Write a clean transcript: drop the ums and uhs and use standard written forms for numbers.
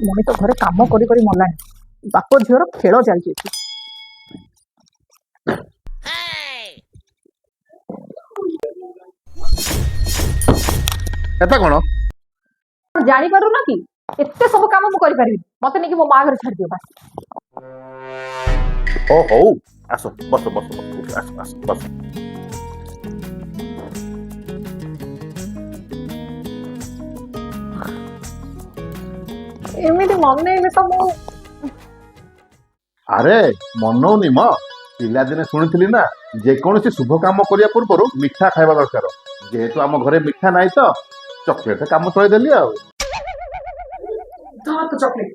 ମଣିଷ ଘରେ କାମ କରି କରି ମଲାଣି। ବାପ ଝିଅର ଖେଳ ଚାଲିଛି ଏଠି। ଏଟା କଣ? ଜାଣିପାରୁନ କି ଏତେ ସବୁ କାମ ମୁଁ କରିପାରିବି? ମତେ ନେଇକି ମୋ ମା ଘରେ ଛାଡିଦିଅ ବାସ୍। ଓ ହଉ ଆସ ବସ ବସ ବସ ଆସ ଆସ ବସ। ଏମିତି ମନେଇଲେ ତ ମୁଁ ଆରେ ମନଉନି ମ, ପିଲାଦିନେ ଶୁଣିଥିଲି ନା ଯେକୌଣସି ଶୁଭ କାମ କରିବା ପୂର୍ବରୁ ମିଠା ଖାଇବା ଦରକାର। ଯେହେତୁ ଆମ ଘରେ ମିଠା ନାହିଁ ତ ଚକୋଲେଟ କାମ ଚଳେଇଦେଲି ଆଉ। ଚକଲେଟ